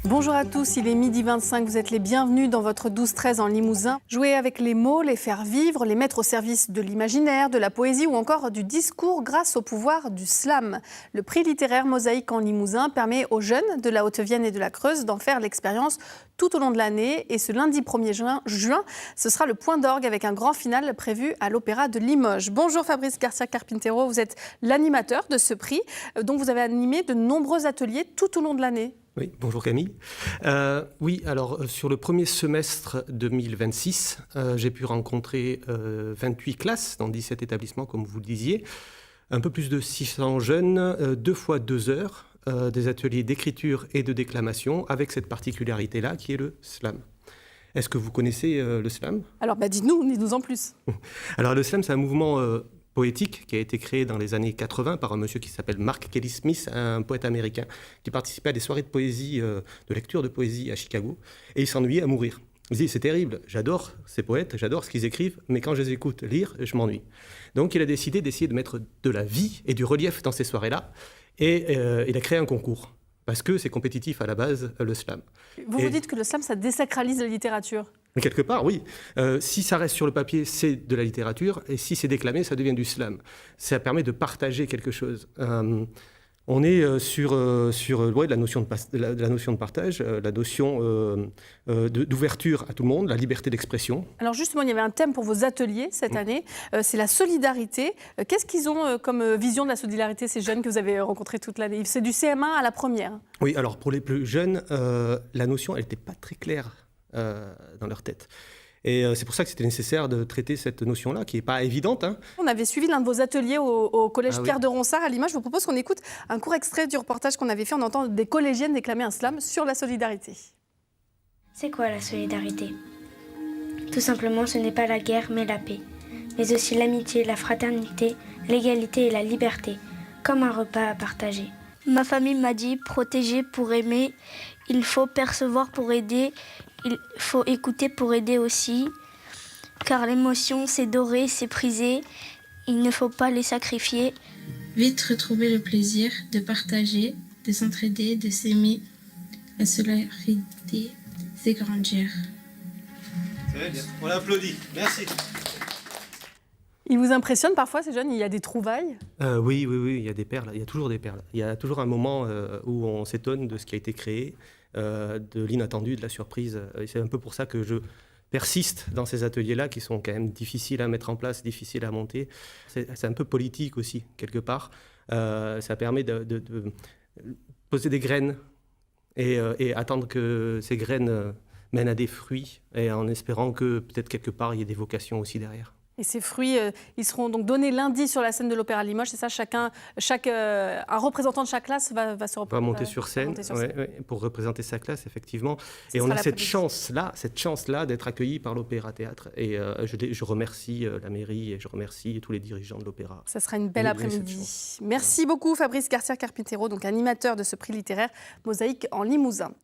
Bonjour à tous, il est midi 25, vous êtes les bienvenus dans votre 12-13 en Limousin. Jouer avec les mots, les faire vivre, les mettre au service de l'imaginaire, de la poésie ou encore du discours grâce au pouvoir du slam. Le prix littéraire Mosaïque en Limousin permet aux jeunes de la Haute-Vienne et de la Creuse d'en faire l'expérience tout au long de l'année. Et ce lundi 1er juin, ce sera le point d'orgue avec un grand final prévu à l'Opéra de Limoges. Bonjour Fabrice Garcia-Carpintero, vous êtes l'animateur de ce prix, dont vous avez animé de nombreux ateliers tout au long de l'année. Oui, bonjour Camille. Oui, alors sur le premier semestre 2026, j'ai pu rencontrer 28 classes dans 17 établissements, comme vous le disiez, un peu plus de 600 jeunes, 2 fois 2 heures, des ateliers d'écriture et de déclamation, avec cette particularité-là qui est le slam. Est-ce que vous connaissez le slam? Alors dites-nous en plus. Alors le slam, c'est un mouvement poétique qui a été créé dans les années 80 par un monsieur qui s'appelle Mark Kelly Smith, un poète américain qui participait à des soirées de poésie, de lecture de poésie à Chicago, et il s'ennuyait à mourir. Il dit, c'est terrible, j'adore ces poètes, j'adore ce qu'ils écrivent, mais quand je les écoute lire, je m'ennuie. Donc il a décidé d'essayer de mettre de la vie et du relief dans ces soirées-là, et il a créé un concours, parce que c'est compétitif à la base, le slam. Vous dites que le slam, ça désacralise la littérature? Mais quelque part, oui. Si ça reste sur le papier, c'est de la littérature, et si c'est déclamé, ça devient du slam. Ça permet de partager quelque chose. On est sur la notion de partage, la notion d'ouverture à tout le monde, la liberté d'expression. Alors justement, il y avait un thème pour vos ateliers cette année, c'est la solidarité. Qu'est-ce qu'ils ont comme vision de la solidarité, ces jeunes que vous avez rencontrés toute l'année? C'est du CM1 à la première. Oui, alors pour les plus jeunes, la notion, elle n'était pas très claire dans leur tête. Et c'est pour ça que c'était nécessaire de traiter cette notion-là, qui n'est pas évidente. On avait suivi l'un de vos ateliers au collège Pierre de Ronsard à Limoges. Je vous propose qu'on écoute un court extrait du reportage qu'on avait fait. On entend des collégiennes déclamer un slam sur la solidarité. C'est quoi la solidarité? Tout simplement, ce n'est pas la guerre, mais la paix. Mais aussi l'amitié, la fraternité, l'égalité et la liberté, comme un repas à partager. Ma famille m'a dit protéger pour aimer, il faut percevoir pour aider, il faut écouter pour aider aussi, car l'émotion c'est doré, c'est prisé, il ne faut pas les sacrifier. Vite retrouver le plaisir de partager, de s'entraider, de s'aimer. La solidarité, c'est grandir. Très bien, on l'applaudit, merci. Ils vous impressionnent parfois, ces jeunes? Il y a des trouvailles? Oui, il y a des perles, il y a toujours des perles. Il y a toujours un moment où on s'étonne de ce qui a été créé, de l'inattendu, de la surprise. Et c'est un peu pour ça que je persiste dans ces ateliers-là qui sont quand même difficiles à mettre en place, difficiles à monter. C'est un peu politique aussi, quelque part. Ça permet de poser des graines et attendre que ces graines mènent à des fruits, et en espérant que peut-être quelque part il y ait des vocations aussi derrière. Et ces fruits, ils seront donc donnés lundi sur la scène de l'Opéra de Limoges. C'est ça, un représentant de chaque classe va monter sur scène, pour représenter sa classe, effectivement. Et on a cette chance-là d'être accueillis par l'Opéra Théâtre. Et je remercie la mairie et je remercie tous les dirigeants de l'Opéra. Ça sera une belle après-midi. Merci beaucoup Fabrice Garcia-Carpintero, donc animateur de ce prix littéraire Mosaïque en Limousin.